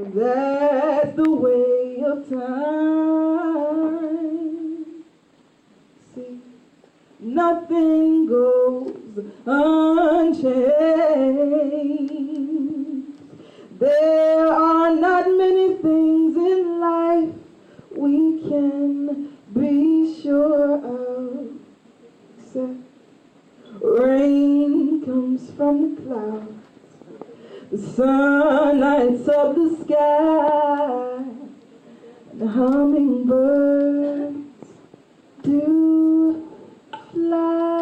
That's the way of time. See, nothing goes unchanged. There are not many things in life we can be sure of, except rain comes from the clouds. The sun lights up the sky, and the hummingbirds do fly.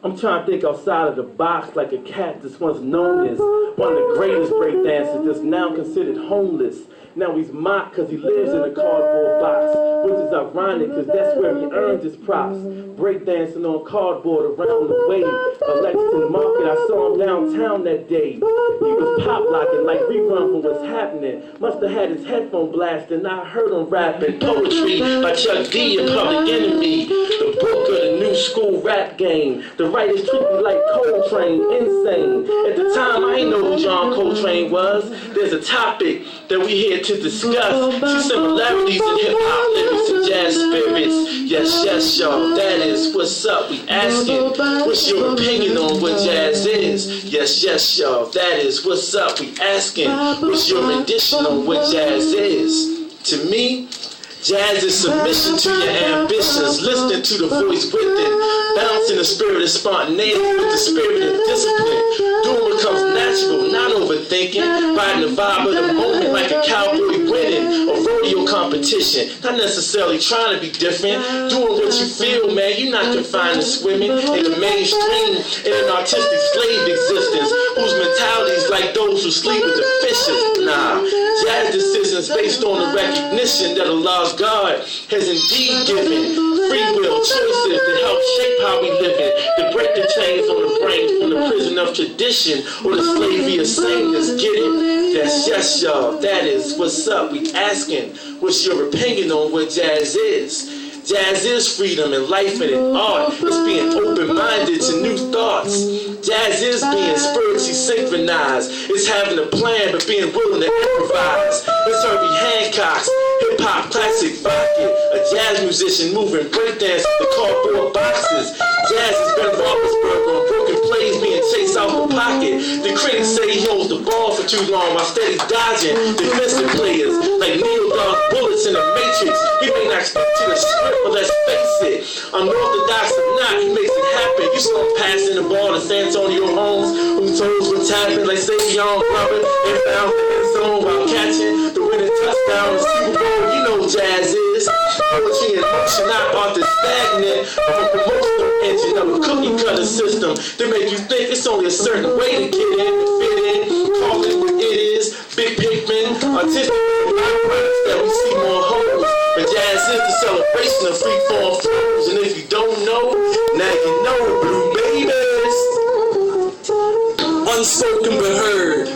I'm trying to think outside of the box like a cat that's once known as one of the greatest breakdancers that's now considered homeless. Now he's mocked because he lives in a cardboard box, which is ironic because that's where he earned his props. Breakdancing on cardboard around the way. Lexington Market, I saw him downtown that day. He was pop-locking like rerun from What's Happening. Must have had his headphone blasting. I heard him rapping poetry by Chuck D and Public Enemy. The book of the new school rap game. The writers treat me like Coltrane, insane. At the time, I ain't know who John Coltrane was. There's a topic that we here to discuss. Some similarities in hip-hop lyrics and jazz spirits. Yes, yes, y'all, that is what's up. We asking, what's your opinion on what jazz is? Yes, yes, y'all, that is what's up. We asking, what's your rendition on what jazz is? To me, jazz is submission to your ambitions, listening to the voice within, balancing the spirit of spontaneity with the spirit of discipline. Doing what comes natural, not overthinking, riding the vibe of the moment like a cowboy winning a rodeo competition. Not necessarily trying to be different, doing what you feel, man. You're not confined to swimming in the mainstream in an artistic slave existence whose mentality is like those who sleep with the fishes. Nah, jazz decisions based on the recognition that Allah's God has indeed given free will choices to help shape how we live it, to break the chains on the brain from the prison of tradition or the slavery of sameness. Get it? That's yes, y'all. That is what's up. We asking, what's your opinion on what jazz is? Jazz is freedom and life and art. It's being open-minded to new thoughts. Jazz is being spiritually synchronized. It's having a plan but being willing to improvise. It's Herbie Hancock's hip-hop classic Rocket. A jazz musician moving breakdance with the cardboard boxes. Jazz is Ben Roethlisberger on broken plays being chased out the pocket. The critics say he holds the ball for too long while steady dodging defensive players like Neil Dogg bullets in the Matrix. He may not stick to the script, but let's face it, unorthodox or not, he makes it happen. You saw him passing the ball to San Antonio Holmes, who told what's happening like Savion Robert and found the end zone while catching the winning touchdown in the Super Bowl. You know what jazz is. Poetry in motion, not author stagnant. I'm a promotional engine of a cookie cutter system to make you think it's only a certain way to get in, to fit in, call it what it is. Big pigment, artistic byproducts that we see more holes. But jazz is the celebration of free-form flows. And if you don't know, now you know, Blue Babies. Unspoken but heard.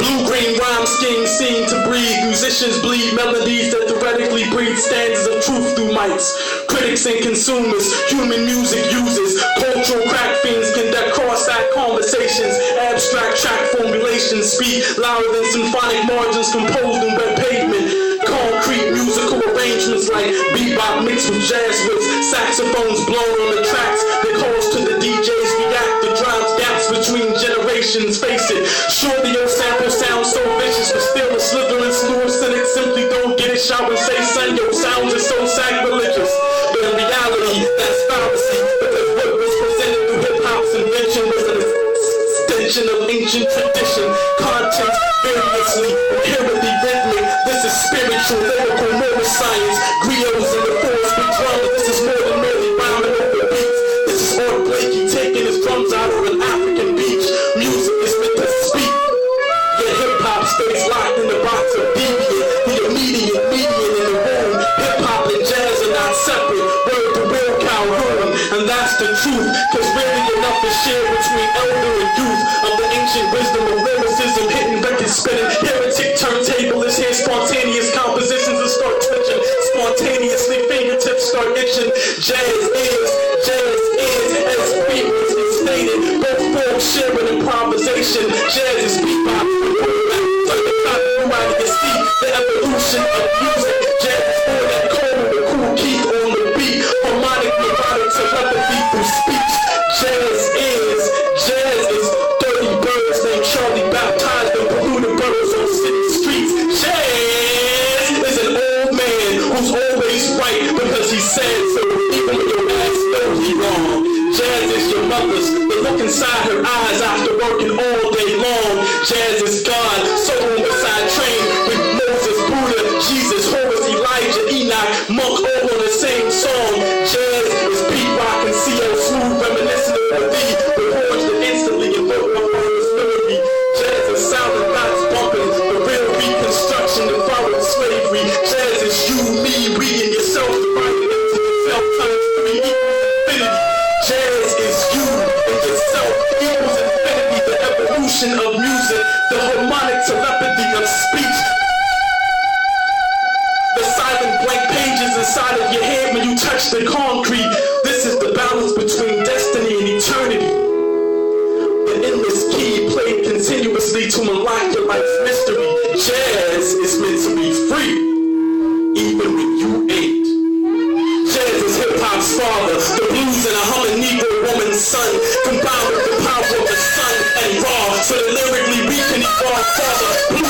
Blue-green rhyme schemes seem to breed. Musicians bleed melodies that theoretically breed stanzas of truth through mics. Critics and consumers, human music uses. Cultural crack fiends conduct cross-act conversations. Abstract track formulations speak louder than symphonic margins composed in wet pavement. Concrete musical arrangements like bebop mixed with jazz riffs. Saxophones blown on the tracks that calls to the DJs react. The drowns gaps between generations. Face it, sure the old sample sounds so vicious, but still a slithering slew of cynics simply don't get it. Shout and say, son, your sounds are so sacrilegious. But in reality, that's fallacy, because what was presented through hip-hop's invention was an extension of ancient tradition. Content variously, inherently rhythmic. This is spiritual, lyrical, neuroscience. Griots in the forest with drums. This is more than merely rhyming over beats. This is Art Blakey taking his drums out of an African beach. Music is meant to speak. Yet hip-hop stays locked in the box of deviant. The immediate median in the room. Hip-hop and jazz are not separate. Word to Will Calhoun. And that's the truth. Cause really enough is shared between elder and youth. Of the ancient wisdom of lyricism, hitting record spinning. Heretic turntablists hear spontaneous compositions and start twitching. Spontaneously fingertips start itching. Jazz is, as previously stated, both forms sharing improvisation. Jazz is God, soul beside train with Moses, Buddha, Jesus, Horus, Elijah, Enoch, Monk, all on the same song. Jazz is beat rock and CL smooth, reminiscent of thee, the horns that instantly evoke my father's memory. Jazz is sound and knots bumping, the real reconstruction that followed slavery. Jazz is you, me, we, and yourself, divided into yourself times 3 equals infinity. Jazz is you and yourself equals infinity, the evolution of music, the harmonic telepathy of speech. The silent blank pages inside of your head when you touch the concrete. This is the balance between destiny and eternity. The endless key played continuously to unlock your life's mystery. Jazz is meant to be free, even when you ain't. Jazz is hip-hop's father, the blues and a humming Negro woman's son, combined with the power of the sun and raw, so that lyrically we can evolve farther.